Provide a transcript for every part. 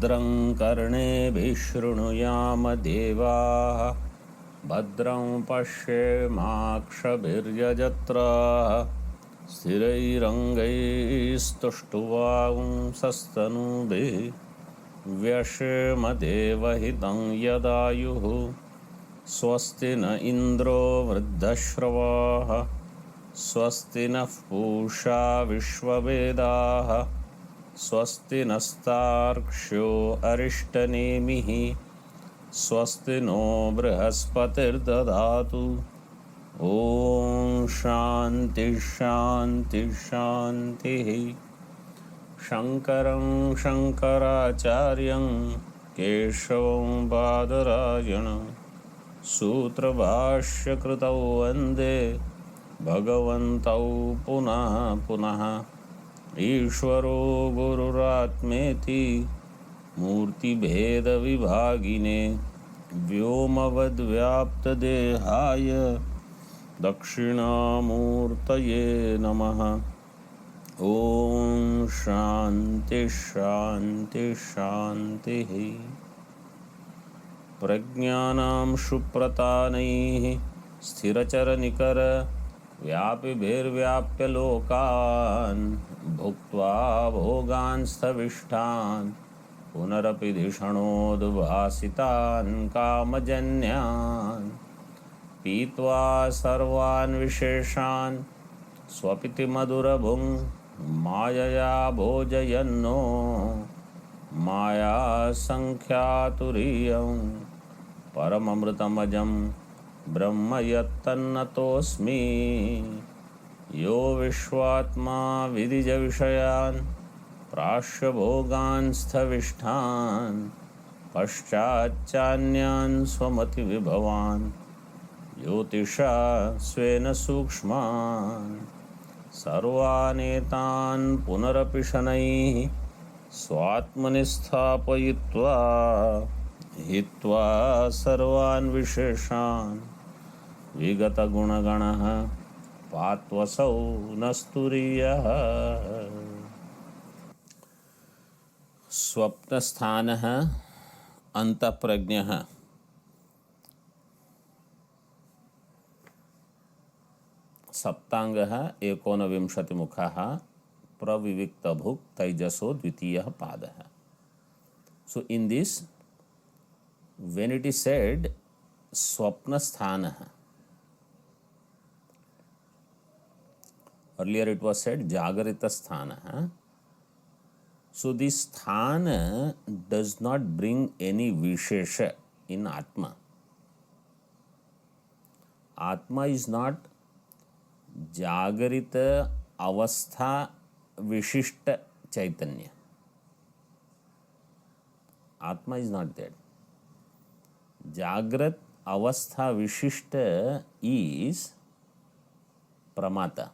भद्रं कर्णेभिः शृणुयाम देवाः भद्रं पश्येमाक्षभिर्यजत्राः स्थिरैरङ्गैस्तुष्टुवांसस्तनूभिः व्यशेम देवहितं यदायुः स्वस्ति न इन्द्रो वृद्धश्रवाः स्वस्ति नः पूषा विश्ववेदाः स्वस्ति नस्तार्क्ष्यो अरिष्टनेमिः स्वस्ति नो बृहस्पतिर्दधातु। ॐ शान्ति शान्ति शान्तिः। शङ्करं शङ्कराचार्यं केशवं बादरायणं सूत्रभाष्यकृतौ वन्दे भगवन्तौ पुनः पुनः। ईश्वरो गुरुरात्मेति मूर्तिभेदविभागिने व्योमवद्व्याप्तदेहाय दक्षिणामूर्तये नमः। ॐ शान्ति शान्ति शान्तिः। प्रज्ञानां सुप्रतानैः स्थिरचरनिकर व्यापिभिर्व्याप्य लोकान् भुक्त्वा भोगांस्तविष्टान् पुनरपि धिषणोद्भासितान् कामजन्यान् पीत्वा सर्वान् विशेषान् स्वपिति मधुरभुं मायया भोजयन्नो मायासङ्ख्यातुरीयं परममृतमजं ब्रह्म यत्तन्नतोऽस्मि। यो विश्वात्मा विदिजविषयान् प्राश्यभोगान्स्थविष्ठान् पश्चाच्चान्यान् स्वमतिविभवान् ज्योतिषा स्वेन सूक्ष्मान् सर्वानेतान् पुनरपि शनैः स्वात्मनि स्थापयित्वा हित्वा सर्वान् विशेषान् विगतगुणगणः पात्वसौ नस्तुरीयः। स्वप्नस्थानः अन्तःप्रज्ञः। सप्तांगः एकोनविंशतिमुखः प्रविविक्तभुक् तैजसो द्वितीयः पादः। So in this, when it is said swapnasthanah, earlier it was said jagritasthanah. So this sthana does not bring any vishesha in Atma. Atma is not jagrita avastha vishishta chaitanya. Atma is not that. Jagrat avastha vishishta is pramata.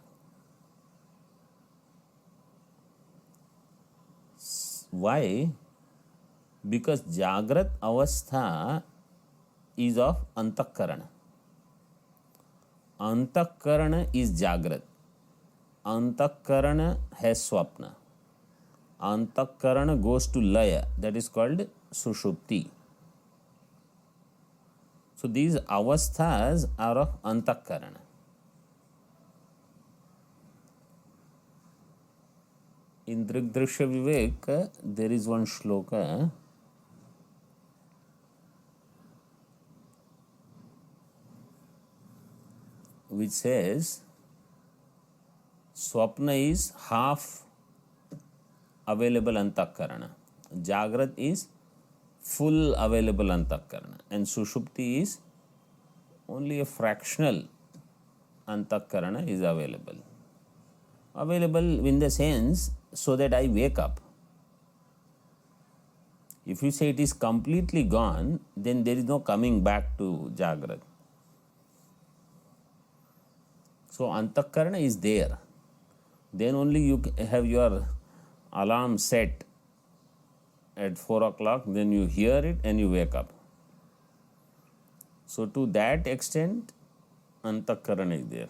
Why? Because jagrat avastha is of antakarana. Antakarana is jagrat. Antakarana has swapna. Antakarana goes to laya, that is called sushupti. So these avasthas are of antakarana. In Drigdrishya Vivek, there is one shloka which says swapna is half available antakarana, jagrat is full available antakarana, and sushupti is only a fractional antakarana is available. Available in the sense so that I wake up. If you say it is completely gone, then there is no coming back to jagrat. So antakarana is there. Then only you have your alarm set at 4 o'clock, then you hear it and you wake up. So to that extent, antakarana is there.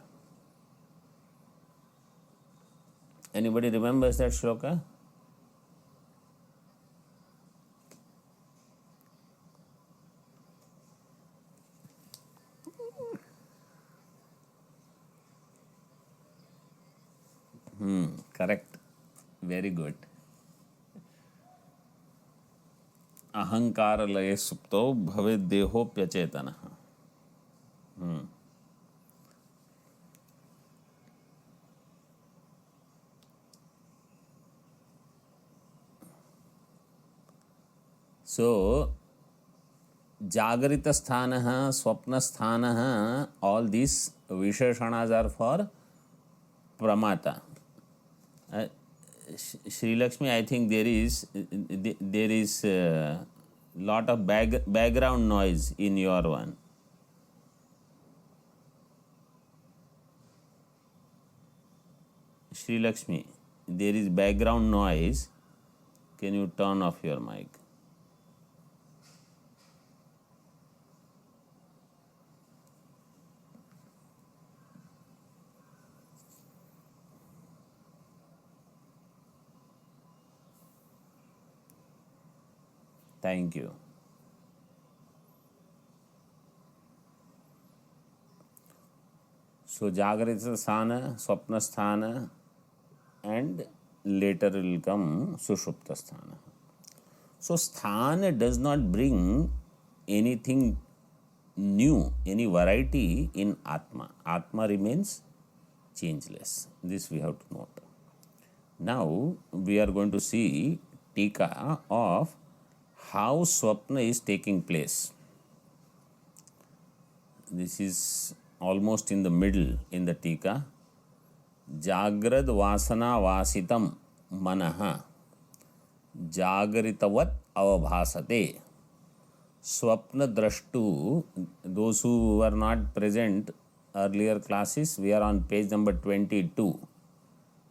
Anybody remembers that shloka? Correct. Very good. अहंकार लये सुप्तो भवेद् देहोप्यचेतनः. So जागृत स्थानः, स्वप्न स्थानः, all these visheshanas are for pramata. Sri Lakshmi, I think there is lot of background noise in your one. Sri Lakshmi, there is background noise. Can you turn off your mic? Thank you. So Jagrita Sthana, Swapna Sthana, and later will come Sushupta Sthana. So Sthana does not bring anything new, any variety in Atma. Atma remains changeless. This we have to note. Now we are going to see Tika of how Swapna is taking place. This is almost in the middle in the Tika. Jagrad Vasana Vasitam Manaha Jagritavat Avabhasate. Swapna Drashtu, those who were not present earlier classes, we are on page number 22.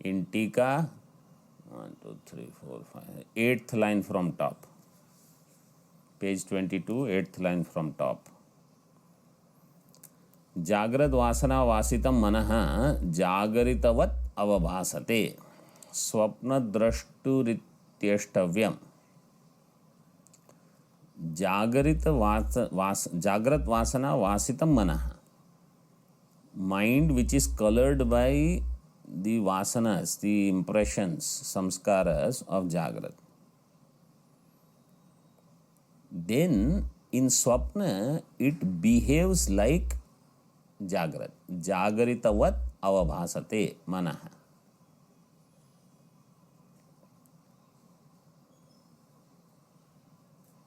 In Tika, 1, 2, 3, 4, 5, 8th line from top. Page 22, 8th line from top. Jagrad Vasana Vasitam Manaha Jagaritavat Avabhasate. Swapna Drashturityashtavyam. Jagrat Vasana Vasitam Manaha. Mind which is colored by the vasanas, the impressions, samskaras of Jagrat. Then in Swapna it behaves like Jagrat. Jagaritavat avabhasate manaha.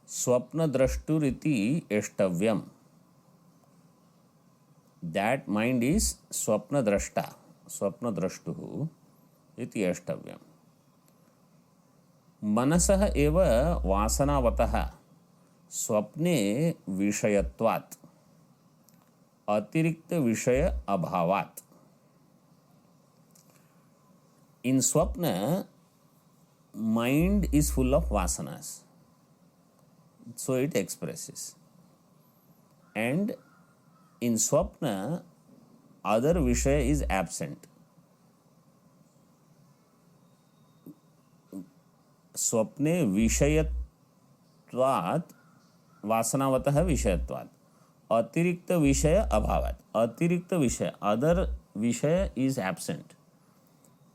Swapna drashturiti eshtavyam. That mind is Swapna drashta. Swapna drashtuhu iti eshtavyam. Manasah eva vasanavataha. स्वप्ने विषयत्वात् अतिरिक्त विषय अभावात्. In Swapna, mind is full of vasanas, so it expresses. And in Swapna, other Vishaya is absent. Swapne Vishayatvat Vasanavataha Vishayatvat. Atirikta Vishaya Abhavat. Atirikta Vishaya, other Vishaya is absent.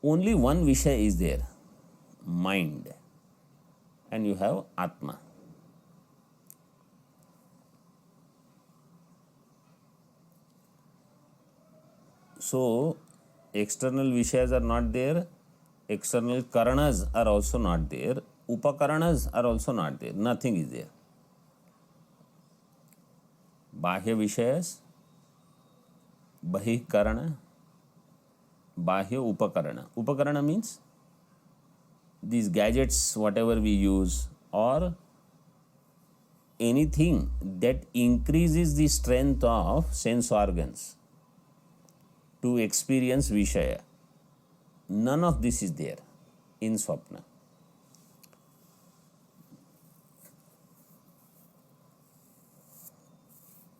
Only one Vishaya is there, mind. And you have Atma. So, external Vishayas are not there, external Karanas are also not there, Upakaranas are also not there, nothing is there. Bahya Vishayas, Bahi Karana, Bahya Upakarana. Upakarana means these gadgets, whatever we use, or anything that increases the strength of sense organs to experience Vishaya. None of this is there in Swapna.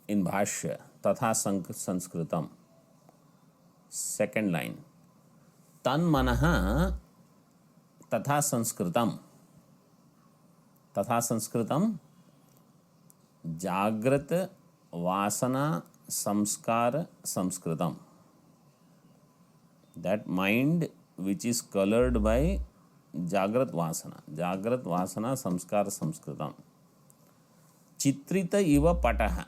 In Bhashya, Tatha Sanskritam, second line. Tan Manaha Tatha Sanskritam. Tatha Sanskritam Jagrat Vasana Samskara Sanskritam. That mind which is colored by Jagrat Vasana. Jagrat Vasana Samskara Samskritam. Chitrita iva pataha.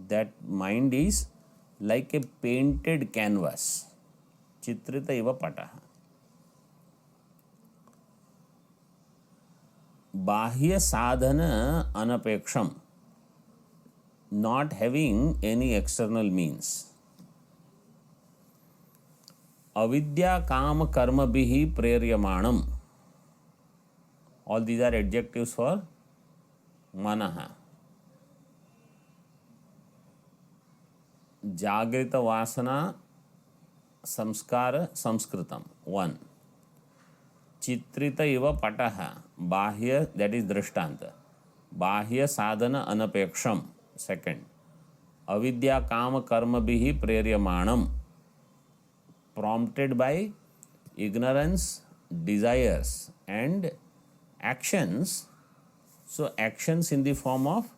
That mind is like a painted canvas. Chitrita iva pataha. Bahya sadhana anapeksham. Not having any external means. Avidya kama karma bihi preryamanam. All these are adjectives for manaha. Jagrita vasana samskara samskritam. 1. Chitrita iva pataha. Bahya, that is drishtanta. Bahya sadhana anapeksham. 2. Avidya kama karma bihi preryamanam. Prompted by ignorance, desires and actions. So actions in the form of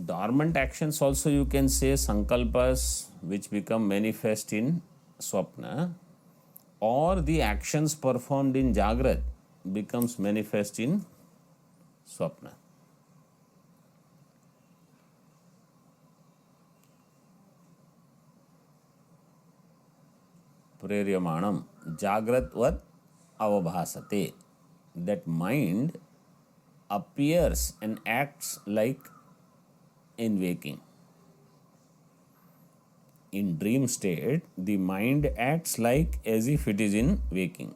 dormant actions also you can say sankalpas, which become manifest in swapna, or the actions performed in Jagrat becomes manifest in swapna. Preryamanam Jagratvat avabhasate. That mind appears and acts like in waking. In dream state, the mind acts like as if it is in waking.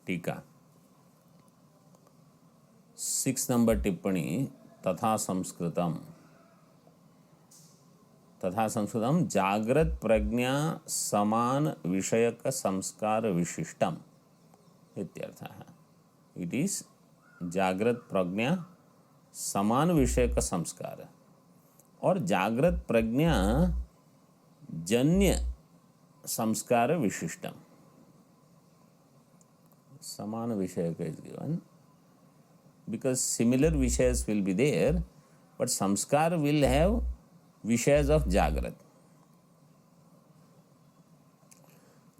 Tika. 6 number tippani. Tatha samskritam. तथा संस्कृतम जागृत प्रज्ञा समान विषयक संस्कार विशिष्टम इत्यर्थः. It is जागृत प्रज्ञा समान विषयक संस्कार और जागृत प्रज्ञा जन्य संस्कार विशिष्टम. समान विषयक is given because similar vishayas will be there, but samskar will have Vishayas of Jagrat.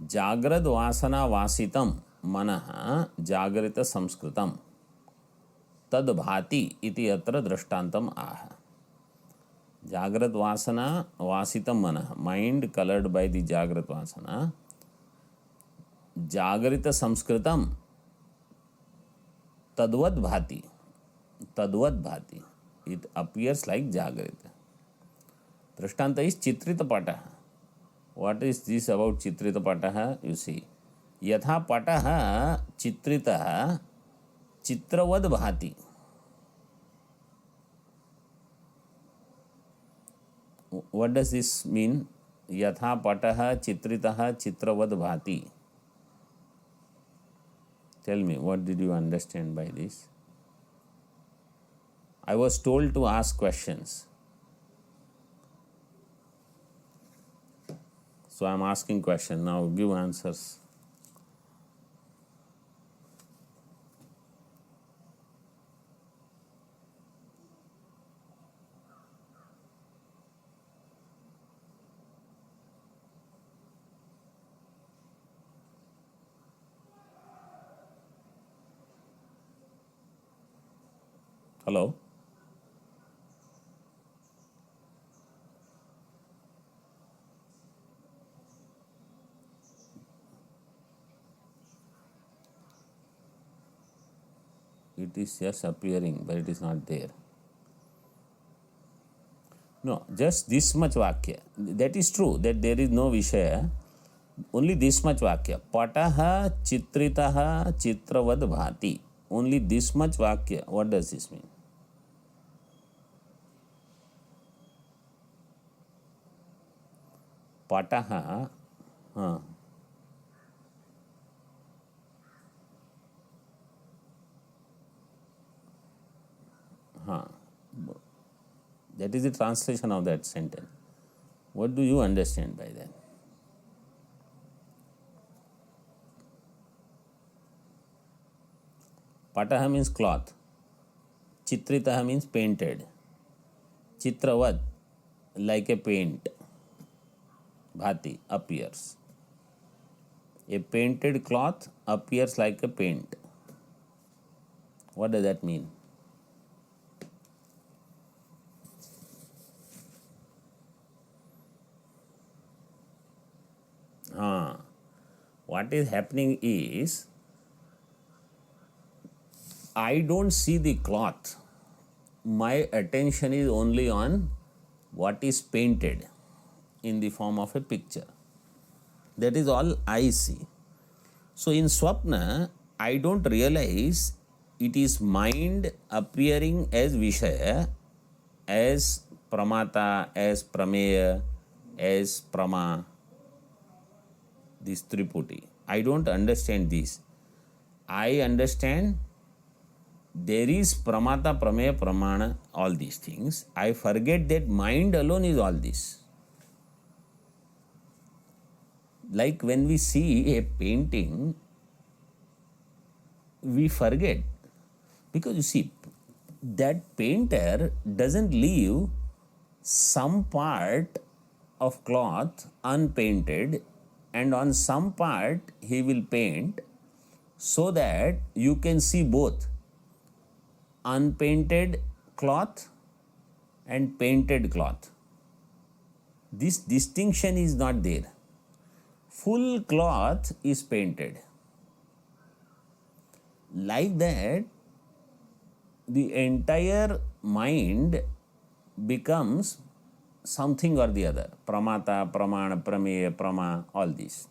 Jagrat Vasana Vasitam Manaha Jagrita Samskritam Tad Bhati iti atra drashtantam aha. Jagrat Vasana Vasitam Manaha. Mind colored by the Jagrat Vasana. Jagrita Samskritam Tadvat Bhati. Tadvat Bhati. It appears like Jagrita. Drishtanta is Chitrita Pataha. What is this about Chitrita Pataha? You see. Yatha Pataha Chitritaha Chitravad Bhati. What does this mean? Yatha Pataha Chitritaha Chitravad Bhati. Tell me, what did you understand by this? I was told to ask questions. So I am asking questions. Now give answers. Hello? It is just appearing, but it is not there. No, just this much Vakya. That is true, that there is no Vishaya. Only this much Vakya. Pataha Chitritaha Chitravad Bhati. Only this much Vakya. What does this mean? Pataha. That is the translation of that sentence. What do you understand by that? Pataha means cloth. Chitritaha means painted. Chitravad, like a paint. bhati, appears. A painted cloth appears like a paint. What does that mean? What is happening is, I don't see the cloth. My attention is only on what is painted in the form of a picture. That is all I see. So in Swapna, I don't realize it is mind appearing as Vishaya, as Pramata, as Prameya, as Prama, this Triputi. I don't understand this. I understand there is Pramata, Prameya, Pramana, all these things. I forget that mind alone is all this. Like when we see a painting, we forget. Because you see, that painter doesn't leave some part of cloth unpainted, and on some part he will paint so that you can see both unpainted cloth and painted cloth. This distinction is not there. Full cloth is painted. Like that, the entire mind becomes something or the other. Pramata, Pramana, Prameya, Prama, all these.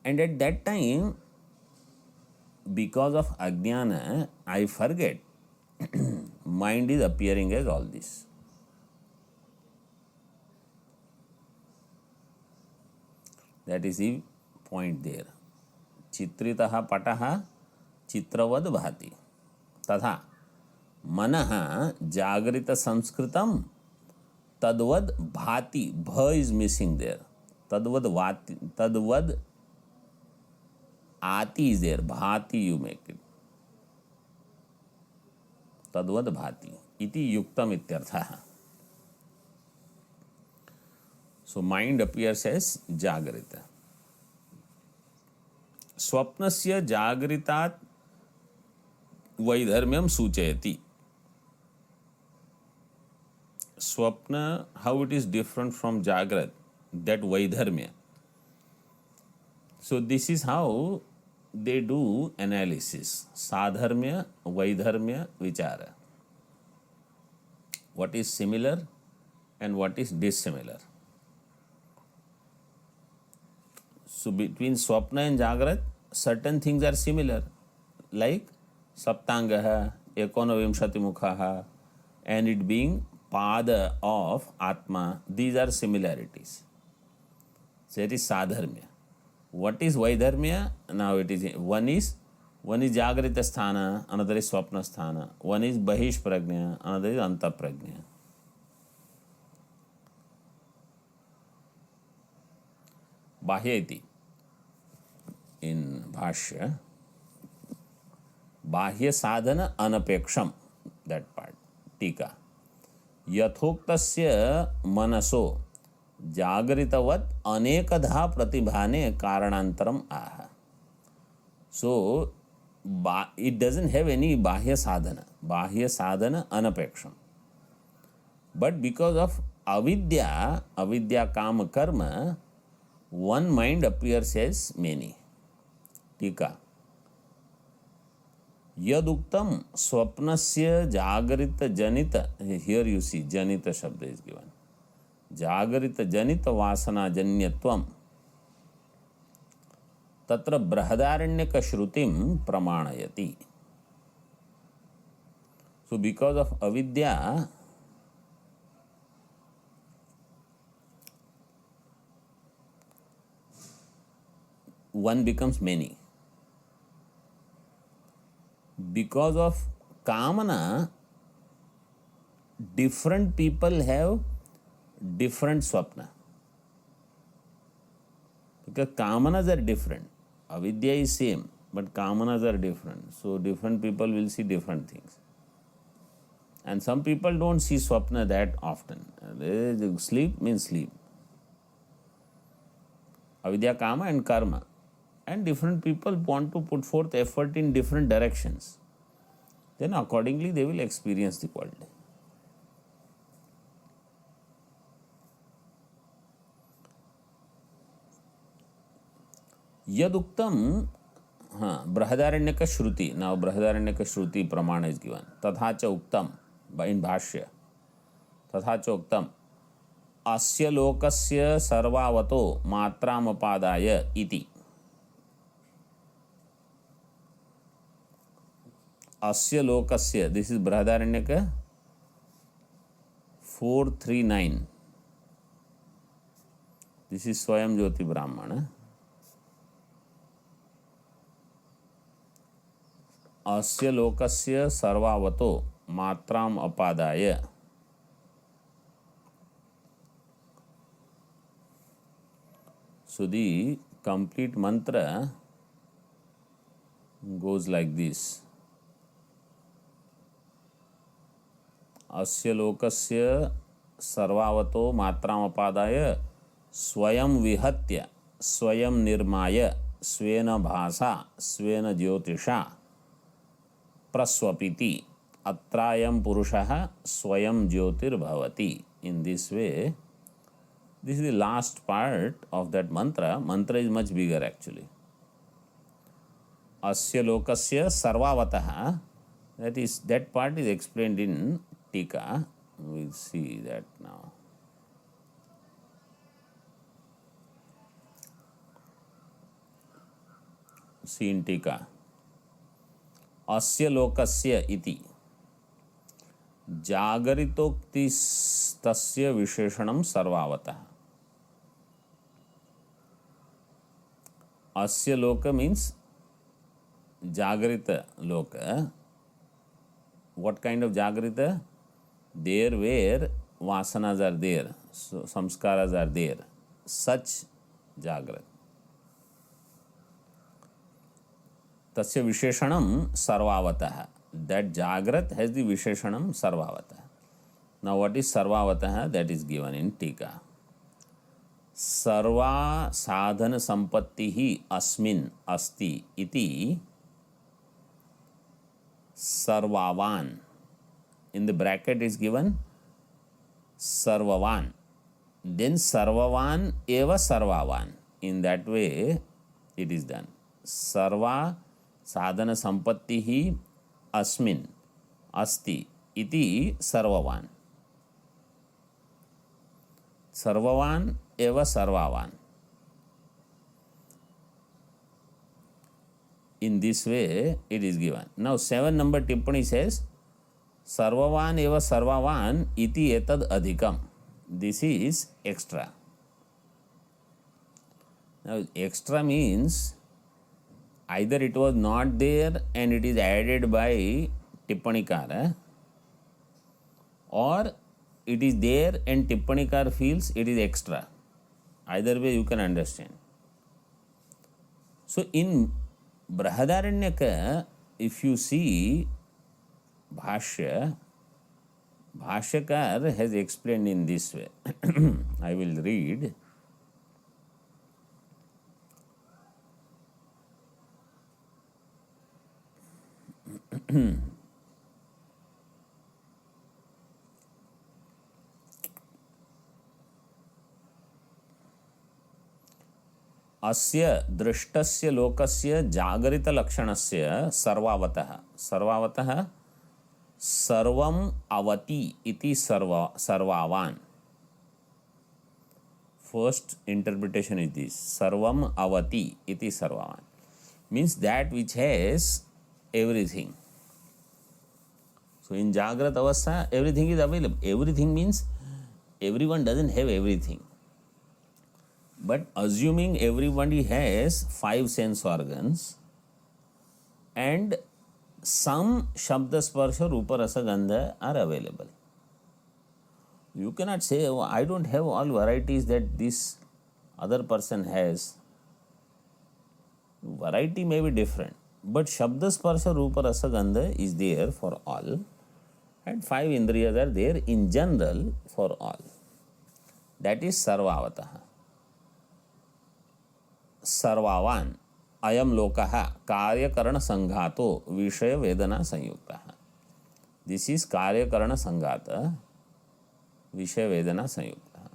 And at that time, because of Ajnana, I forget mind is appearing as all this. That is the point there. Chitritaha pataha chitravad bhati. Tadha manaha jagrita sanskritam tadvad bhati. Bha is missing there. Tadvad vati, tadvad ati is there. Bhati you make it. Tadvad bhati. Iti yuktam ityartha. So mind appears as jagrita. Swapnasya jagritat vaidharmyam suchayati. Swapna, how it is different from Jagrat, that vaidharmya. So this is how they do analysis. Sadharmya, vaidharmya, vichara. What is similar and what is dissimilar. So between Swapna and Jagrat, certain things are similar, like Saptangaha, Ekonavimshati Mukhaha, and it being Pada of Atma. These are similarities. So it is Sadharmya. What is Vaidharmya? Now it is one is Jagrita Sthana, another is Swapna Sthana. One is Bahish Prajna, another is Anta Prajna. Bahya iti. In Bhashya, Bahya Sadhana Anapeksham, that part, Tika. Yathoktasya manaso jagritavat anekadha pratibhane karanantaram aha. So, it doesn't have any Bahya Sadhana. Bahya Sadhana Anapeksham. But because of avidya kama karma, one mind appears as many. Tika. Yaduktam swapnasya jagrita janita. Here you see janita shabda is given. Jagrita janita vasana janyatvam. Tatra brahadaranyaka shrutim pramanayati. So because of avidya, one becomes many. Because of kamana, different people have different swapna. Because kamanas are different. Avidya is same, but kamanas are different. So different people will see different things. And some people don't see swapna that often. Sleep means sleep. Avidya, kama and karma. And different people want to put forth effort in different directions. Then accordingly they will experience the world. Yaduktam, Brahadaranyaka Shruti. Now Brahadaranyaka Shruti Pramana is given. Tatha cha uktam, in Bhashya. Tatha cha uktam. Asya lokasya sarvavato matramapadaya iti. Asya lokasya, this is Brahadaranyaka 439. This is Swayam Jyoti Brahmana. Asya lokasya sarvavato matram apadaya. So the complete mantra goes like this. Asya lokasya sarvavato matram apadaya swayam vihatya swayam nirmaya svena bhasa svena jyotisha praswapiti atrayam purushaha swayam jyotir bhavati. In this way, this is the last part of that mantra. Mantra is much bigger actually. Asya lokasya sarvavataha, that part is explained in Tika. We will see that now. See in Tika. Asya lokasya iti jagaritokti tasya visheshanam sarvavataha. Asya loka means Jagrita loka. What kind of Jagrita? There where vasanas are there, so samskaras are there. Such Jagrat. Tasya Visheshanam Sarvavataha. That Jagrat has the Visheshanam Sarvavataha. Now what is Sarvavataha? That is given in Tika. Sarva sadhana sampattihi asmin asti iti sarvavan. In the bracket is given sarvavan. Then sarvavan eva sarvavan. In that way it is done. Sarva sadhana sampattihi asmin asti iti sarvavan. Sarvavan eva sarvavan. In this way it is given. Now 7 number Tippani says sarvavan eva sarvavan iti etad adhikam. This is extra. Now extra means either it was not there and it is added by Tippanikara, or it is there and Tippanikar feels it is extra. Either way you can understand. So in Brahadaranyaka, if you see Bhashya, Bhashyakar has explained in this way. I will read. अस्य दृष्टस्य लोकस्य जागरित लक्षणस्य सर्वावतः सर्वावतः सर्वम अवति इति सर्वावान. First interpretation is this: sarvam avati iti sarvavan, means that which has everything. So in Jagrat Avastha everything is available. Everything means everyone doesn't have everything. But assuming everybody has 5 sense organs and some Shabda Sparsha Rupa Rasa Gandha are available. You cannot say, oh, I don't have all varieties that this other person has. Variety may be different, but Shabda Sparsha Rupa Rasa Gandha is there for all, and 5 Indriyas are there in general for all. That is Sarvavataha. सर्वावान अयम लोकः कार्यकरण संघातो विषय वेदना संयुक्तः. This is कार्यकरण संघात विषय वेदना संयुक्तः.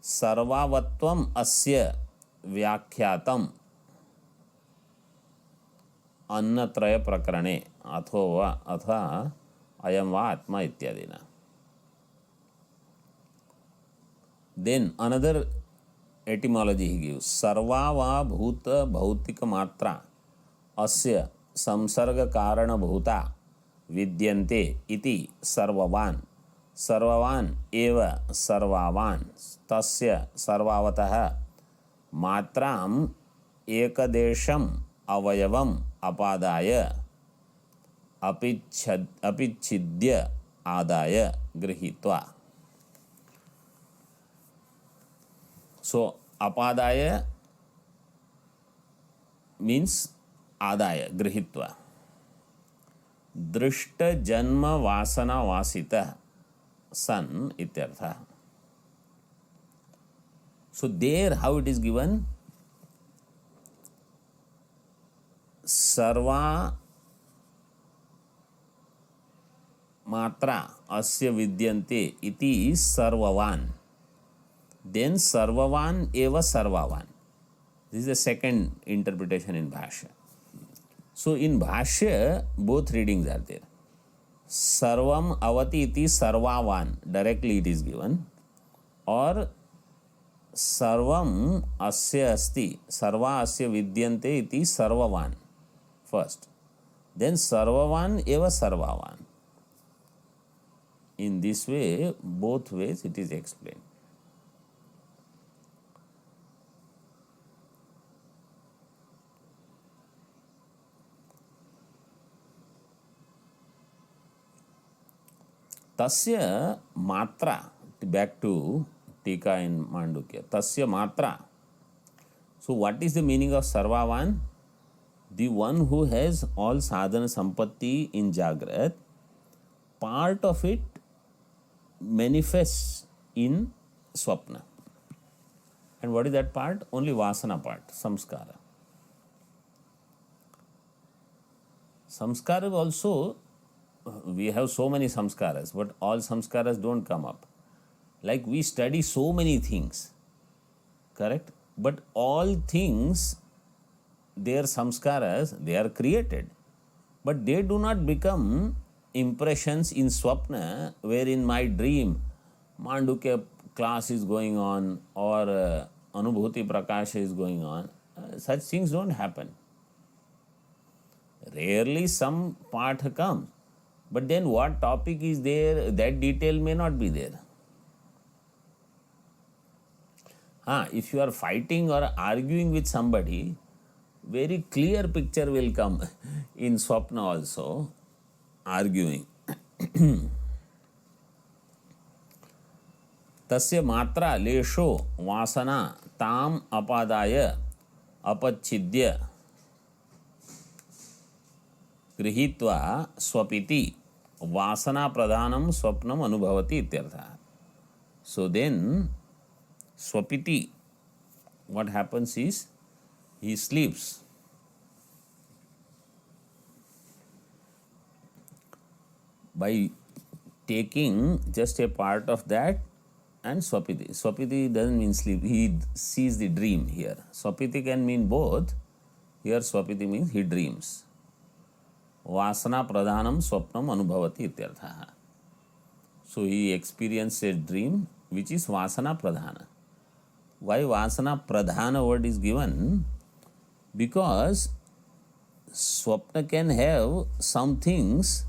सर्वावत्वम अस्य व्याख्यातम अन्नत्रय प्रकरणे अथवा अयम वा आत्मा इत्यादिना. Then another etymology he gives. Sarva va bhuta bhautika matra asya samsarga karana bhuta vidyante iti sarvavan. Sarvavan eva sarvavan tasya sarvavatah matram ekadesham avayavam apadaya apichidya adaya grihitva. So apadaya means adaya, grihitva. Drishta janma vasana vasita san ityartha. So there how it is given? Sarva matra asya vidyante iti sarvavan. Then sarvavan eva sarvavan. This is the second interpretation in Bhashya. So in Bhashya, both readings are there. Sarvam avati iti sarvavan, directly it is given. Or sarvam asya asti, sarva asya vidyante iti sarvavan first. Then sarvavan eva sarvavan. In this way, both ways it is explained. Tasya matra, back to Tika in Mandukya. Tasya matra. So what is the meaning of Sarvavan? The one who has all sadhana sampatti in Jagrat, part of it manifests in Swapna. And what is that part? Only Vasana part, Samskara. Samskara also, we have so many samskaras, but all samskaras don't come up. Like we study so many things, correct? But all things, their samskaras, they are created. But they do not become impressions in Swapna, where in my dream, Mandukya class is going on or Anubhuti Prakasha is going on. Such things don't happen. Rarely some part comes. But then what topic is there, that detail may not be there. If you are fighting or arguing with somebody, very clear picture will come in Swapna also, arguing. Tasya matra lesho vasana tam apadaya apachidya grihitva swapiti vasana pradhanam swapnam anubhavati ityartha. So then swapiti, what happens is he sleeps. By taking just a part of that and swapiti. Swapiti doesn't mean sleep, he sees the dream here. Swapiti can mean both. Here swapiti means he dreams. Vasana pradhanam swapnam anubhavati ityartha. So he experiences a dream which is vasana pradhana. Why vasana pradhana word is given? Because swapna can have some things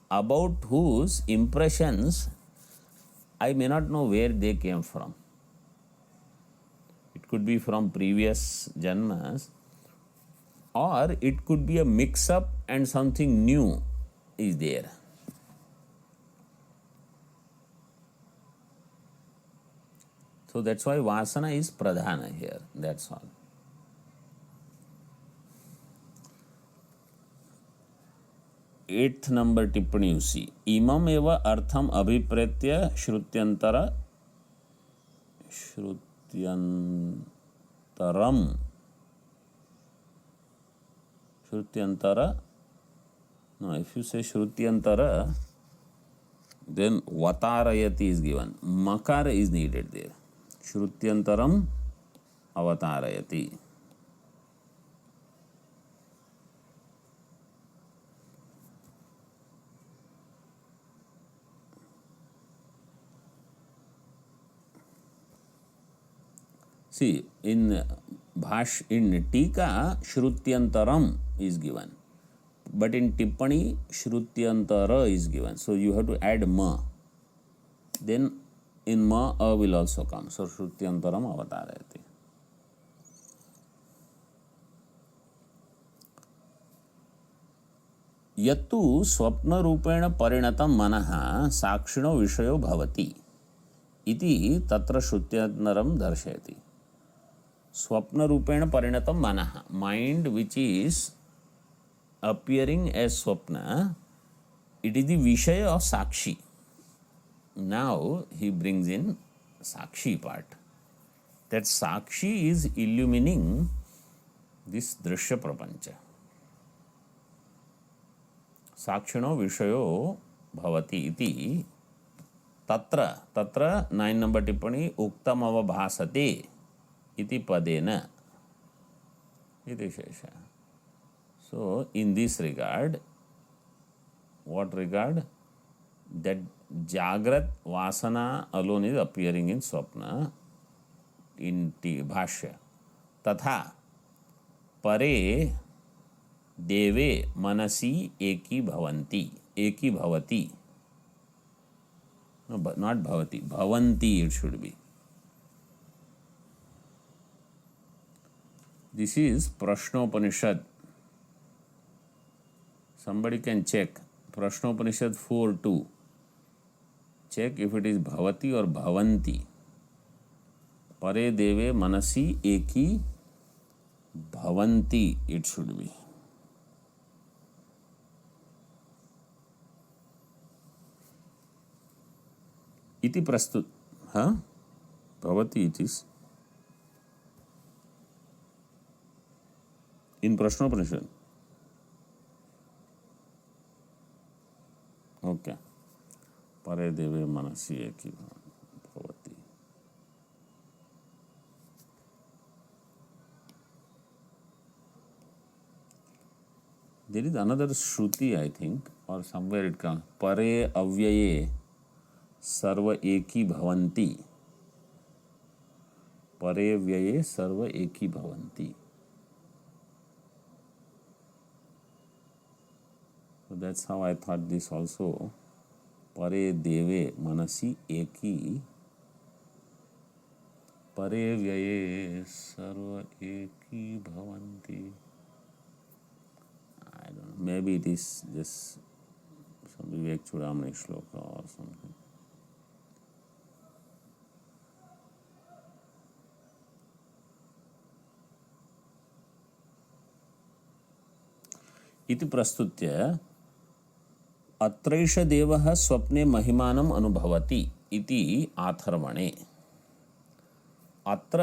about whose impressions I may not know where they came from. It could be from previous janmas, or it could be a mix-up and something new is there. So that's why vasana is pradhana here, that's all. Eighth number tippani you see. Imam eva artham abhipretya shrutyantara Shrutyantara. No, if you say Shrutyantara, then Vatarayati is given. Makara is needed there. Shrutyantaram Avatarayati. See, in Tika, Shrutyantaram is given. But in Tippani, Shrutyantara is given. So you have to add Ma. Then in Ma, A will also come. So Shrutyantaram Avatarayati. यत्तु स्वप्न रूपेण परिणतं मनः साक्षिणो विषयो भवति इति तत्र श्रुत्यन्तरं दर्शयति. स्वप्न रूपेण परिणतं मनः, mind which is appearing as swapna, it is the vishaya of sakshi. Now he brings in sakshi part. That sakshi is illumining this drishya prapancha. Sakshino vishayo bhavati iti tatra 9 number tippani uktam avabhasate iti padena iti shesha. So in this regard, what regard? That Jagrat Vasana alone is appearing in Swapna in Bhashya. Tatha Pare Deve Manasi Eki Bhavati. No, but not Bhavati. Bhavanti it should be. This is Prashnopanishad. Somebody can check. Prashnopanishad 4.2. Check if it is Bhavati or Bhavanti. Pare Deve Manasi Eki Bhavanti it should be. Iti prastut. Bhavati it is. In Prashnopanishad. Okay. Pare Deve Manasi Eki Bhavati. There is another Shruti, I think, or somewhere it comes. Pare Avyaye Sarva Eki Bhavanti. Pare Avyaye Sarva Eki Bhavanti. So that's how I thought this also. Pare Deve Manasi Eki. Pare Vyaye Sarva Eki Bhavanti. I don't know. Maybe it is just some Vivek Chudamani shloka or something. Iti prastutya अत्रैष देवः स्वप्ने महिमानम् अनुभवति इति आथर्वणे. अत्र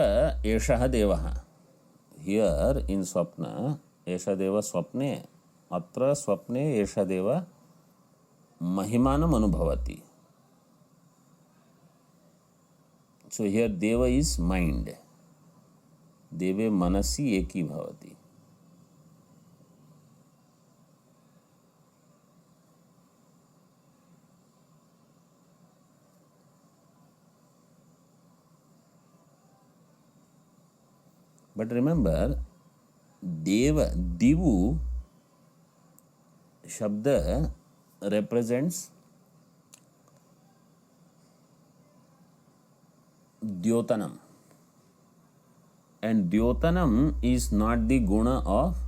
एषः देवः. Here in स्वप्न एषः देव स्वप्ने. अत्र स्वप्ने एषः देव महिमानम् अनुभवति. So here deva is mind. Deve manasi eki bhavati. But remember, Deva, Divu Shabda represents Dyotanam. And Dyotanam is not the guna of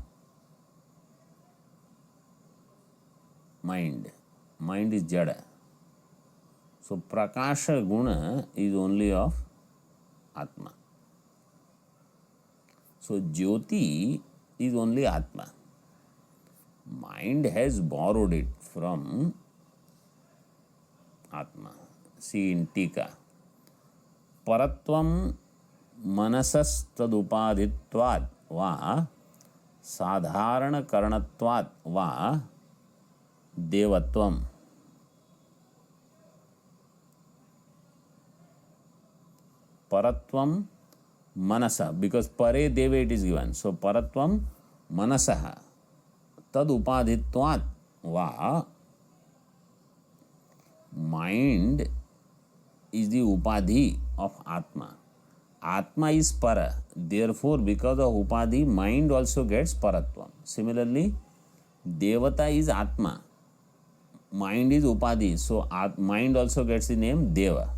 mind. Mind is Jada. So Prakasha guna is only of Atma. So Jyoti is only Atma. Mind has borrowed it from Atma. See in Tika. Paratvam मनसस्तदुपाधित्वात् वा साधारणकरणत्वात् वा देवत्वम्। परत्वम मनसा, because pare deve it is given, so paratvam manasah tad upadhitvat va, mind is the upadhi of atma. Atma is para, therefore because of upadhi mind also gets paratvam. Similarly, devata is atma, mind is upadhi, so mind also gets the name deva,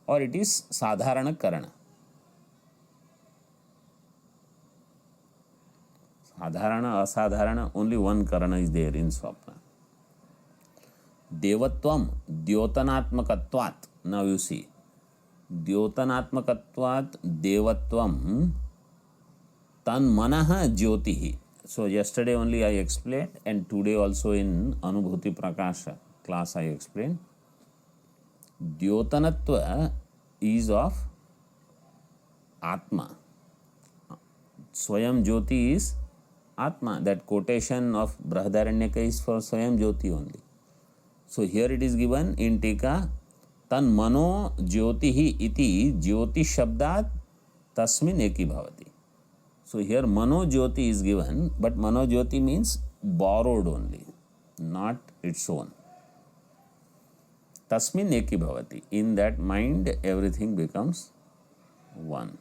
or it is sadharana karana. Sadharana, asadharana, only one karana is there in swapna. Devatvam, dyotanatmakatvat. Now you see, dyotanatmakatvat, devatvam, tan manaha jyotihi. So yesterday only I explained, and today also in Anubhuti Prakasha class I explained. Dyotanatva is of Atma. Swayam Jyoti is Atma. That quotation of Brahadaranyaka is for Swayam Jyoti only. So here it is given in Tika, tan mano jyotihi iti jyoti shabdat tasmin eki bhavati. So here mano jyoti is given, but mano jyoti means borrowed only, not its own. Tasmin eki bhavati. In that mind, everything becomes one.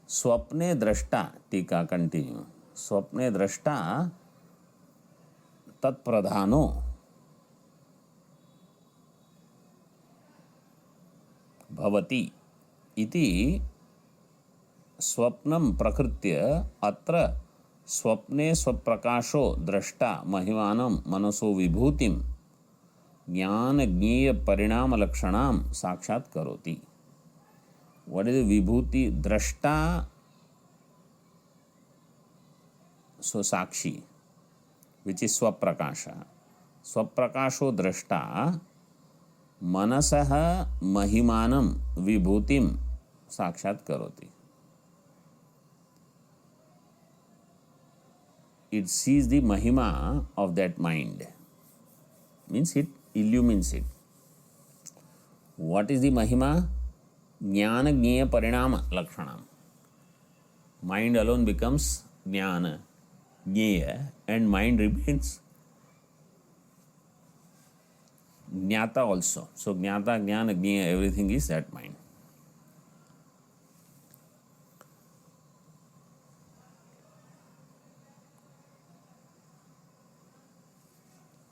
Swapne drashta, tika continue. Swapne drashta tat pradhano bhavati iti स्वप्नम प्रकृत्य अत्र स्वप्ने स्वप्रकाशो दृष्टा महिमानं मनसो विभूतिं ज्ञान ज्ञेय परिणाम लक्षणाम साक्षात करोति. What is the vibhuti? Drashta, so sakshi, which is swaprakasha. Swaprakasho drashta manasah mahimanam vibhutim sakshat karoti. It sees the mahima of that mind, means it illumines it. What is the mahima? Jnana Jnaya Parinama Lakshanam. Mind alone becomes Jnana, Jnaya, and mind remains Jnata also. So Jnata, Jnana, Jnaya, everything is that mind.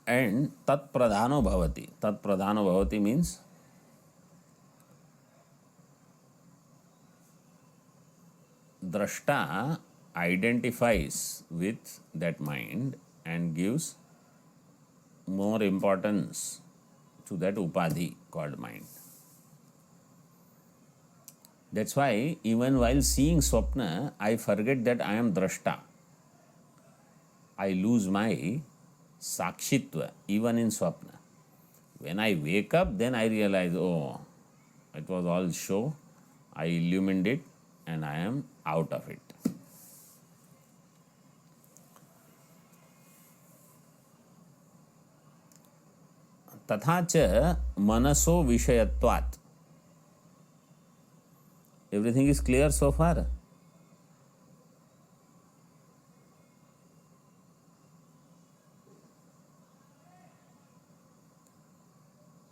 And Tat Pradhano Bhavati. Tat Pradhano Bhavati means Drashta identifies with that mind and gives more importance to that upadhi called mind. That's why even while seeing swapna, I forget that I am drashta. I lose my sakshitva even in swapna. When I wake up, then I realize, oh, it was all show. I illumined it and I am out of it. तथा च मनसो विषयत्वात्. Everything is clear so far?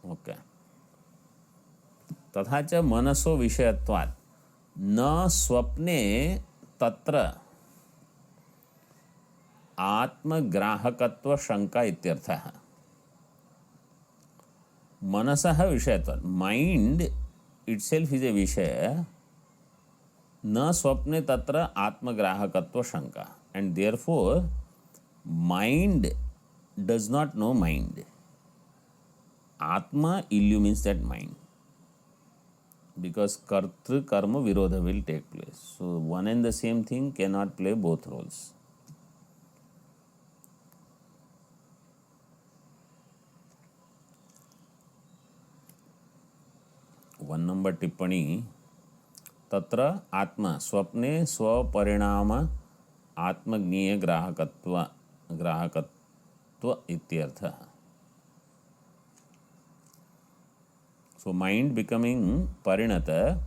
Okay. तथा च मनसो विषयत्वात् न स्वप्ने तत्र आत्मग्राहकत्व शंका इत्यर्थः. मनसः विषयत्वात्, माइंड itself is a विषय, न स्वप्ने तत्र आत्मग्राहकत्व शंका, and therefore mind does not know mind. Atma illumines that mind, because kartru karma virodha will take place. So one and the same thing cannot play both roles. 1 number टिप्पणी, तत्र आत्मा स्वप्ने स्वपरिणाम आत्मज्ञेय ग्राहकत्व इत्यर्थः. So mind becoming parinata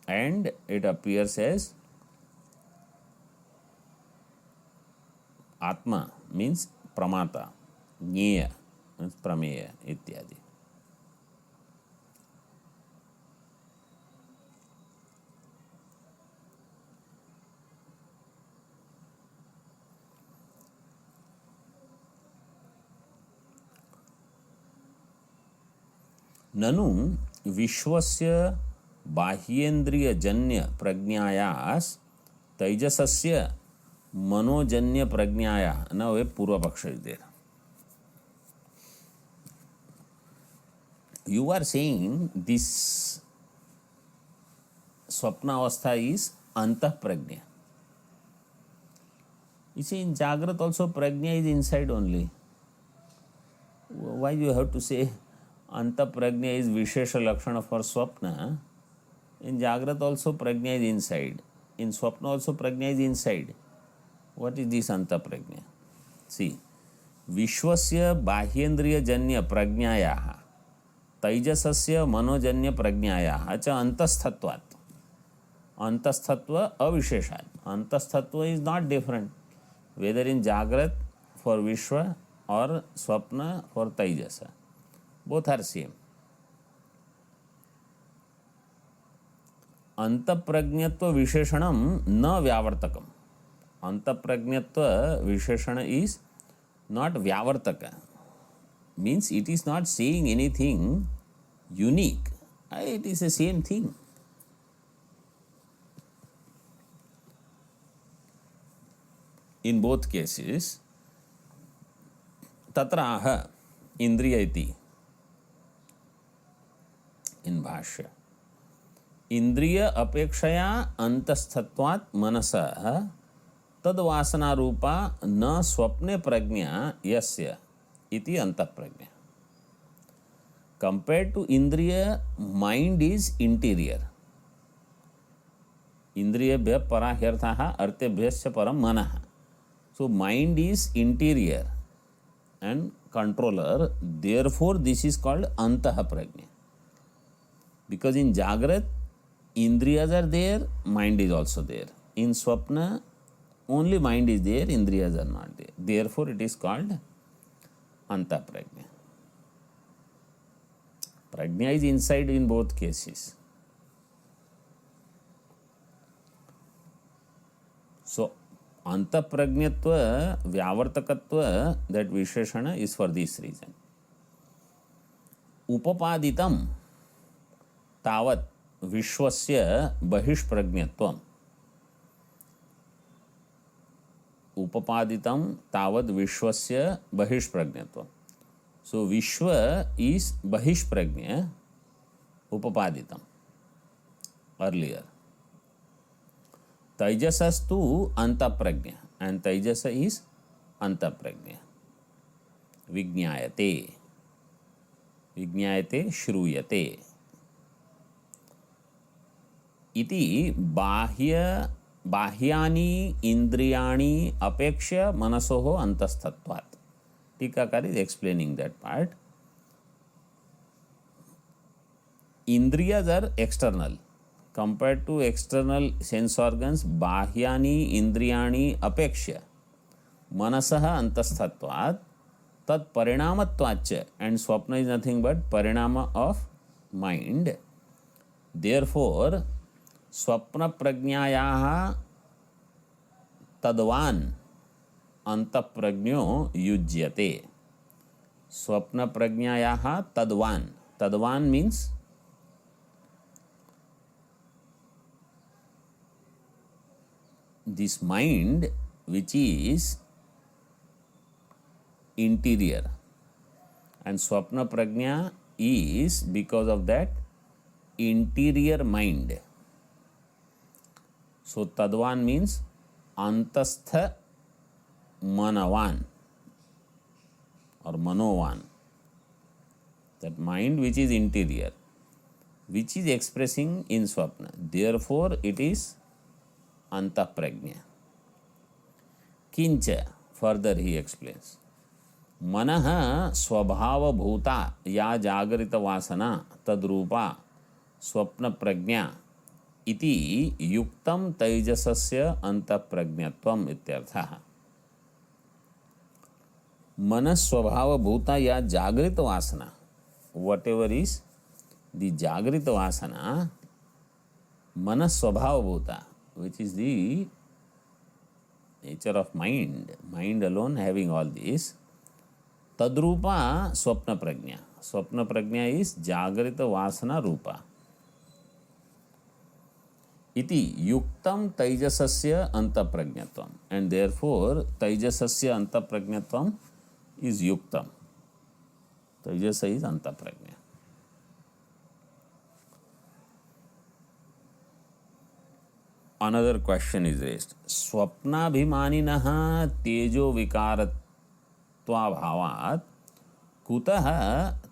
and it appears as atma means pramata, jnaya means prameya ityadi. ननु विश्वस्य बाह्येन्द्रियजन्य प्रज्ञायास तैजसस्य मनोजन्य प्रज्ञाया न वे पूर्व पक्ष is. You are saying this swapnaवस्था is antah prajna. You see, in Jagrat also prajna is inside only. Why you have to say antah prajna is vishesha lakshana for swapna? In Jagrat also prajna is inside. In swapna also prajna is inside. What is this antah prajna? See, vishwasya bahyendriyajanya prajnayaha तैजसस्य मनोजन्य प्रज्ञायाः च अंतस्थत्वात्. अंतस्थत्व अविशेषात्. अंतस्थत्व is not different whether in जागृत for विश्व और स्वप्न फॉर तैजस. Both are same. अंतप्रज्ञत्व विशेषणम न व्यावर्तकम. अंतप्रज्ञत्व विशेषण इज नॉट व्यावर्तक. Means it is not saying anything unique. It is the same thing. In both cases, tatra aha indriya iti. In bhashya, indriya apekshaya antasthatvat manasah tad vasana रूपा न स्वप्ने प्रज्ञा यस्य इति अंतःप्रज्ञा. Compared to इंद्रिय, mind is interior. इंद्रियेभ्यः परा ह्यर्थः अर्थेभ्यश्च परं मनः. So mind is interior and controller. Therefore this is called antah prajna. Because in Jagrat indriyas are there, mind is also there. In Swapna only mind is there, indriyas are not there. Therefore it is called antah prajna. Prajna is inside in both cases. So antah prajnatva vyavartakatva, that visheshana is for this reason. Upapaditam tavat vishwasya bahishprajnatvam. उपपादितम तावद विश्वस्य बहिष्प्रज्ञत्वम. So Vishwa is Bahishprajna Upapaditam earlier. Taijasastu Antaprajna and Taijasa is Antaprajna. Vijñāyate. Vijñāyate Shruyate. Iti बाह्यानि इंद्रियाणि अपेक्ष्य मनसोः अंतस्थत्वात्. टीकाकार is explaining that part. Indriyas are external. Compared to external sense organs, बाह्यानि इंद्रियाणि अपेक्ष्य मनसः अंतस्थत्वात् तत् परिणामत्वाच्च. And swapna is nothing but parinama of mind. Therefore स्वप्न प्रज्ञायाः तद्वान् अंतःप्रज्ञो युज्यते. स्वप्न प्रज्ञायाः तद्वान्. तद्वान् means this mind which is interior, and swapna prajna is because of that interior mind. So tadvan means antastha manavan or manovan, that mind which is interior. which is expressing in swapna. Therefore, it is antaprajna. Kincha, further he explains, मनः स्वभावभूता या जागरित वासना तद्रूपा स्वप्न प्रज्ञा इति युक्तं तैजसस्य अंतःप्रज्ञत्वम् इत्यर्थः. मन स्वभावभूता या जागृत वासना, whatever is the जागृत वासना, मन स्वभावभूता, which is the nature of mind alone having all this, तद्रूपा स्वप्न प्रज्ञा. स्वप्न प्रज्ञा is जागृत वासना रूपा. इति युक्तं तैजसस्य अंतःप्रज्ञत्वम्, and therefore तैजसस्य अंतःप्रज्ञत्वम् is yuktam. Taijasa is antaprajna. Another question is raised. Swapnabhimaninah tejo vikarattvabhavat kutah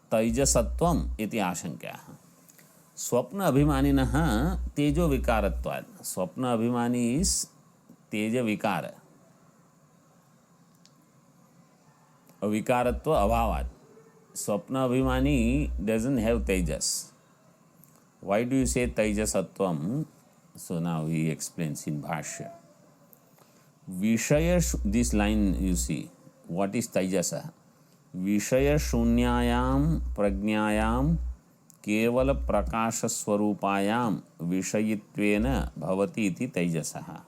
taijasatvam iti ashankya. Swapna abhimaninah tejo vikaratvad. Swapna abhimani is teja vikara. Vikaratva abhavat. Swapna abhimani doesn't have tejas. Why do you say taijasatvam? So now he explains in Bhashya. Vishaya, this line you see, what is taijasa? Vishaya shunyayam prajnayam kevala prakasha swarupayam vishayitvena bhavati iti taijasaha.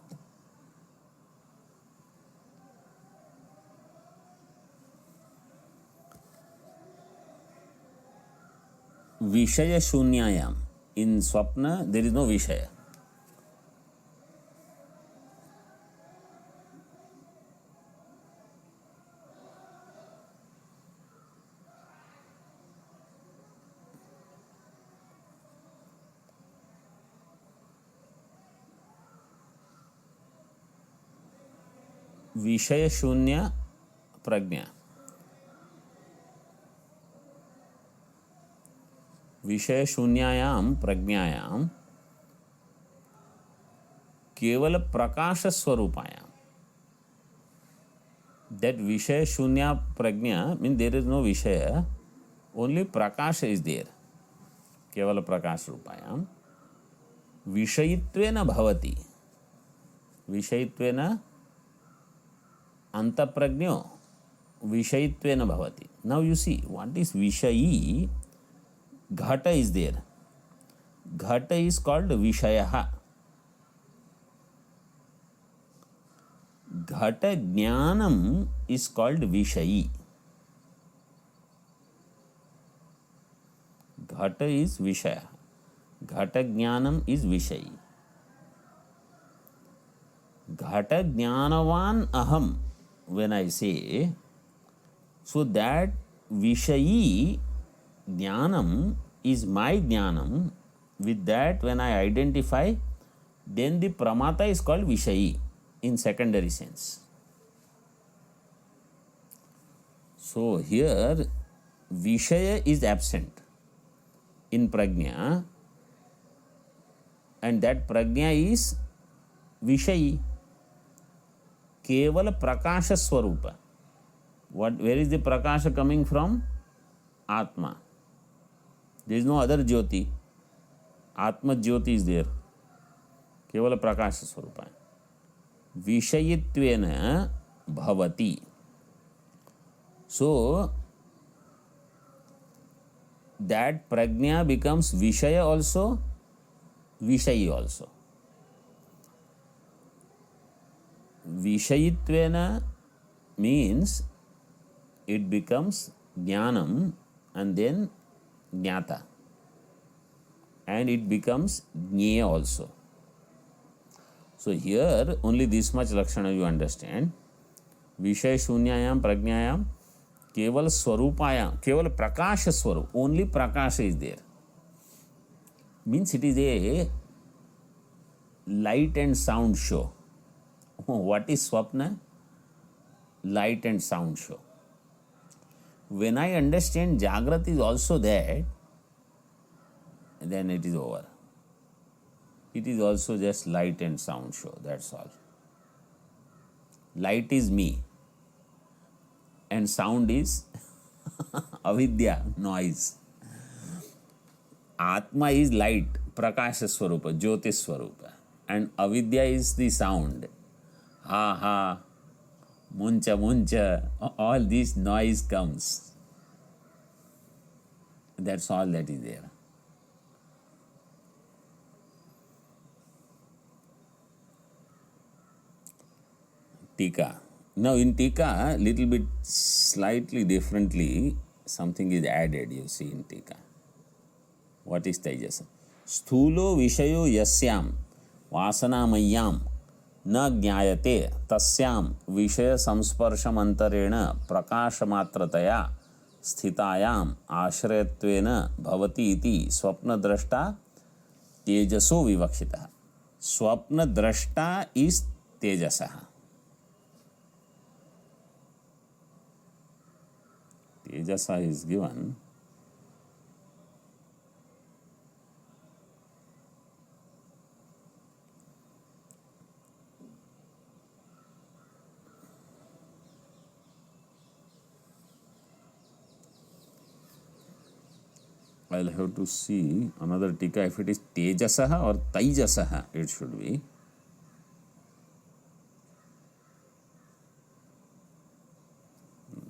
Vishaya shunyayam. In swapna there is no vishaya. विषय शून्य प्रज्ञा. विषय शून्यायाम प्रज्ञायाम केवल प्रकाश स्वरूपायाम. That विषय शून्य प्रज्ञा means there is no विषय, only Prakash is there. केवल प्रकाश रूपायाम विषयित्वेन भवति. विषयित्वेन अंतःप्रज्ञो विषयित्वेन भवति. Now you see what is विषयी. Ghata is there. Ghata is called Vishaya. Ghata Jnanam is called Vishayi. Ghata is Vishaya. Ghata Jnanam is Vishayi. Ghata Jnanavan Aham, when I say, so that Vishayi Jnanam is my Jnanam. With that, when I identify, then the Pramata is called Vishayi in secondary sense. So here, Vishaya is absent in Prajna, and that Prajna is Vishayi. Kevala Prakasha Swarupa. Where is the Prakasha coming from? Atma. There is no other Jyoti. Atma Jyoti is there. Kevala Prakasha Swarupa. Vishayitvena bhavati. So, that Prajna becomes Vishaya also, Vishayi also. Vishayitvena means it becomes Jnanam and then Jnata, and it becomes Jnaya also. So here only this much Lakshana you understand. Vishaya Shunyayam Prajnayam Keval Swarupayam, Keval Prakasha Swarup, only Prakasha is there. Means it is a light and sound show. What is Swapna? Light and sound show. When I understand Jagrat is also that, then it is over. It is also just light and sound show, that's all. Light is me and sound is avidya, noise. Atma is light, prakasha swarupa, jyoti swarupa, and avidya is the sound. Ha ha, muncha muncha, all this noise comes. That's all that is there. Tika. Now in Tika, little bit slightly differently, something is added, you see in Tika. What is Taijasa? Sthulo vishayo yasyam vasanamayam na jnayate tasyam vishaya samsparsham antarena prakashamatrataya sthitayam ashrayatvena bhavati iti swapnadrashta tejaso vivakshitah. Swapnadrashta is Tejasah. Tejasa is given. I'll have to see another tika if it is Tejasaha or Taijasaha, it should be.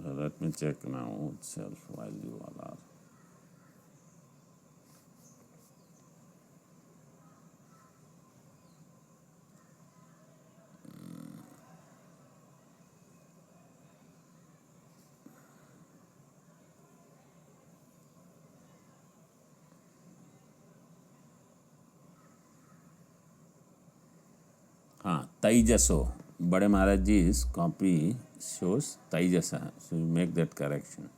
Let me check now itself while you all are. हाँ, Taijaso. Bade Maharaj Ji's copy shows Taijasa. So you make that correction.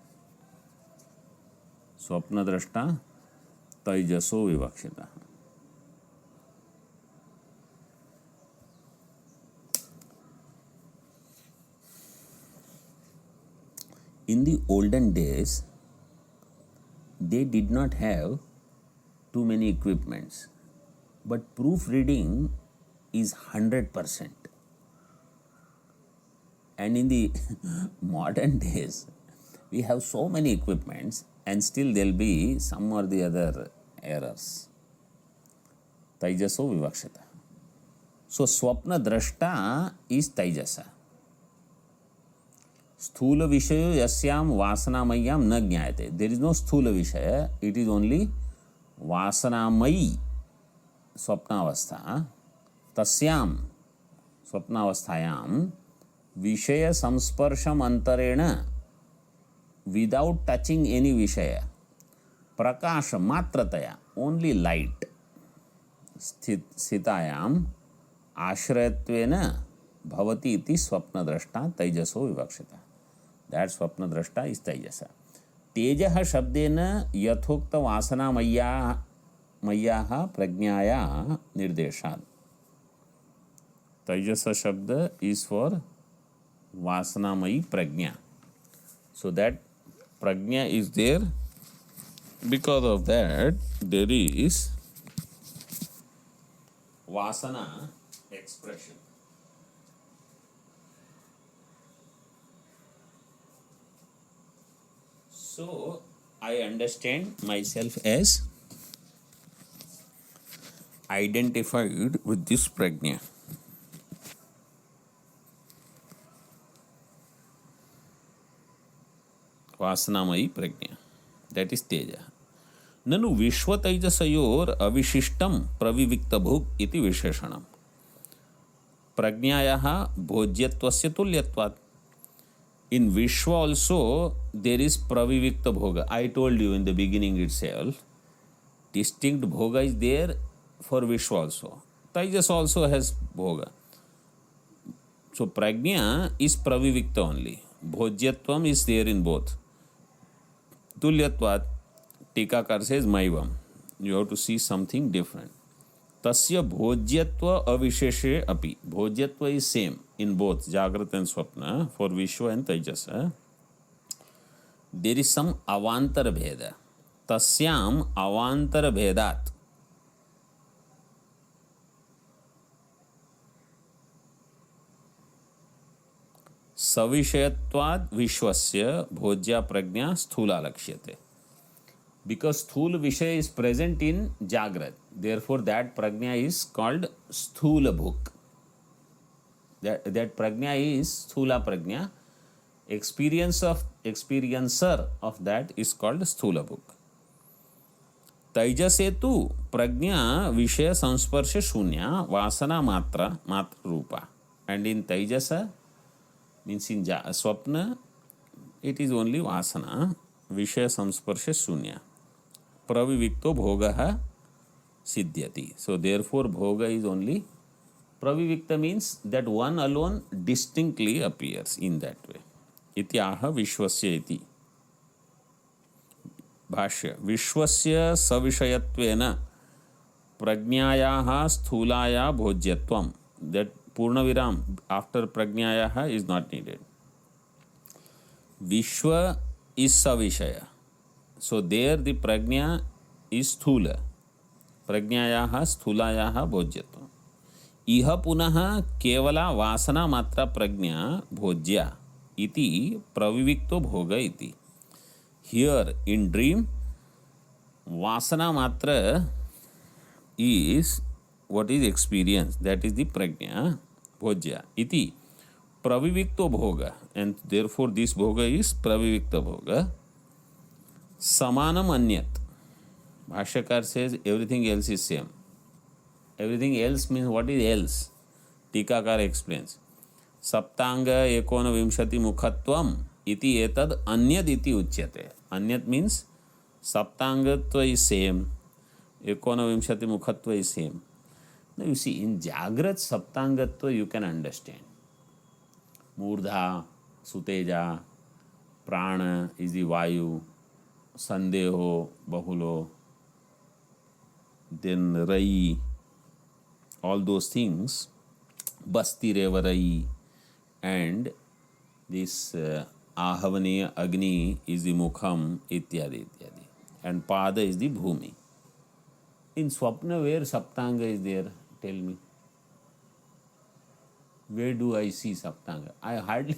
Swapnadrashta Taijaso Vivakshita. In the olden days, they did not have too many equipments, but proofreading is 100%. And in the modern days, we have so many equipments and still there will be some or the other errors. Taijaso Vivakshita. So Swapna Drashta is Taijasa. Sthula Vishayo Yasyam Vasanamayam Na Jnayate. There is no Sthula Vishaya, it is only Vasanamayi Swapnavastha. Tasyam Swapnavasthayam Vishaya Samsparsham Antarena, without touching any Vishaya. Prakasha Matrataya, only light. Sthitayam Ashrayatvena Bhavati iti Swapnadrashta Taijaso Vivakshita. That Swapnadrashta is Taijasa. Tejaha Shabdena Yathokta Vasana Mayyaha Prajnaya Nirdeshad. Taijasa Shabda is for Vasanamayi Prajna. So that Prajna is there. Because of that, there is Vasana expression. So I understand myself as identified with this Prajna. Vasanamayi Prajna. That is Teja. Nanu Vishwa Taijasayor Avishishtam Pravivikta Bhuk iti Visheshanam. Prajnayaha Bhojyatvasya Tulyatvat. In Vishwa also there is Pravivikta Bhoga. I told you in the beginning itself, distinct Bhoga is there for Vishwa also. Taijas also has Bhoga. So Prajna is Pravivikta only. Bhojyatvam is there in both. Tulyatvat, Tikakar says Maivam. You have to see something different. Tasya Bhojyatva Avisheshe Api. Bhojyatva is same in both Jagrat and Swapna for Vishwa and Taijasa. There is some Avantar Bheda. तस्याम अवांतर भेदात सविषयत्वाद विश्वस्य भोज्या प्रज्ञा स्थूला लक्ष्यते. Because sthula vishaya is present in Jagrat, therefore that prajna is called sthula bhuk. That prajna is sthula prajna. Experiencer of that is called sthula bhuk. तैजसे तु प्रज्ञा विषय संस्पर्श शून्य वासना मात्र रूपा. And in Taijasa means in Swapna it is only vasana, विषय संस्पर्श शून्य. Pravivikto bhoga siddhyati. So therefore bhoga is only pravivikta, means that one alone distinctly appears in that way. Ityaha vishwasya iti. Bhashya. Vishwasya savishayattvena prajnayaha sthulaya bhojyatvam. That purna viram after prajnayaha is not needed. Vishwa is savishaya. So there the prajna is sthula. Prajnayaha sthulayaha bhojyatvam. Iha punaha kevala vasana matra prajna bhojya iti pravivikto bhoga iti. Here in dream, vasana matra is what is experienced, that is the prajna bhojya iti pravivikto bhoga, and therefore this bhoga is pravivikta bhoga. Samanam anyat. Bhashyakar says everything else is same. Everything else means what is else? Tikakar explains. Saptanga ekona vimshati mukhatvam iti etad anyad iti uchyate. Anyat means saptangatva is same. Ekona vimshati mukhatva is same. Now you see, in Jagrat saptangatva you can understand. Murdha, Suteja, Prana is the Vayu, Sandeho, Bahulo, then Rai, all those things, Basti Reva Rai, and this Ahavaniya Agni is the Mukham, ityadi, ityadi. And Pada is the Bhumi. In Swapna, where Saptanga is there? Tell me. Where do I see Saptanga? I hardly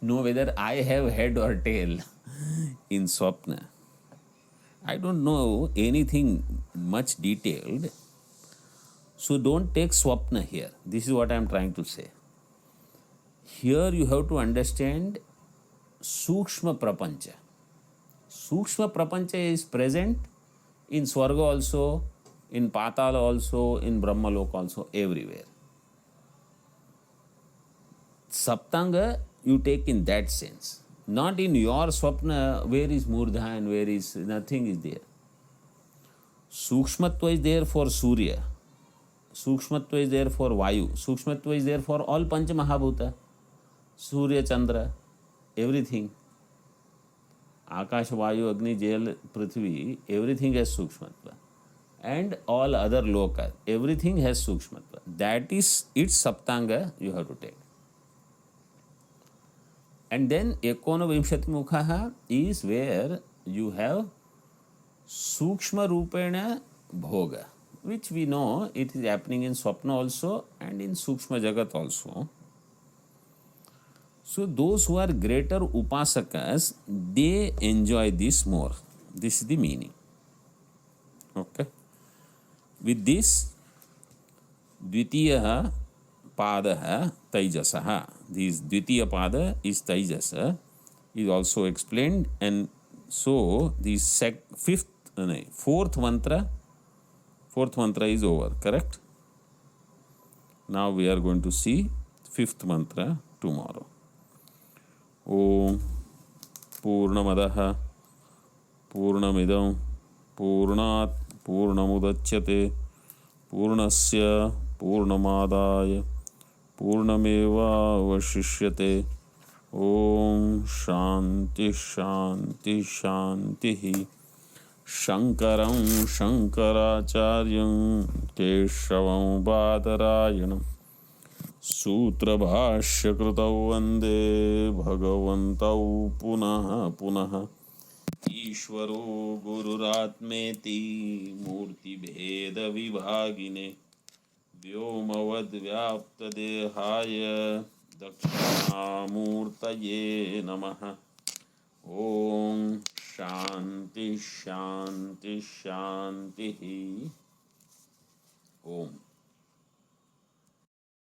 know whether I have head or tail in Swapna. I don't know anything much detailed. So don't take Swapna here. This is what I am trying to say. Here you have to understand Sukshma Prapancha. Sukshma Prapancha is present in Swarga also, in Patala also, in Brahmalok also, everywhere. Saptanga you take in that sense. Not in your Swapna, where is Murdha and where is nothing is there. Sukshmatva is there for Surya. Sukshmatva is there for Vayu. Sukshmatva is there for all Pancha Mahabhuta. Surya, Chandra, everything. Akash, Vayu, Agni, Jal, Prithvi, everything has Sukshmatva. And all other lokas, everything has Sukshmatva. That is its Saptanga you have to take. And then Ekona Vimshati Mukhaha is where you have Sukshma Rupena Bhoga, which we know it is happening in Swapna also and in Sukshma Jagat also. So those who are greater Upasakas, they enjoy this more. This is the meaning. Okay. With this, Dvitiya Padaha Taijasaha. This Dvitiya Pada is Taijasa, is also explained, and so the fourth mantra is over, correct? Now we are going to see fifth mantra tomorrow. Om Purnamadaha Purnamidam Purnat Purnamudachyate Purnasya Purnamadaya Purnameva Vashishyate. Om Shanti Shanti Shanti. Shankaram Shankaracharyam Keshavam Badarayanam Sutra Bhashya Kritau Vande Bhagavantau Punaha Punaha ईश्वरो गुरुरात्मेति मूर्तिभेदविभागिने व्योमवद्व्याप्तदेहाय दक्षिणामूर्तये नमः। ओम शांति शांति शांति।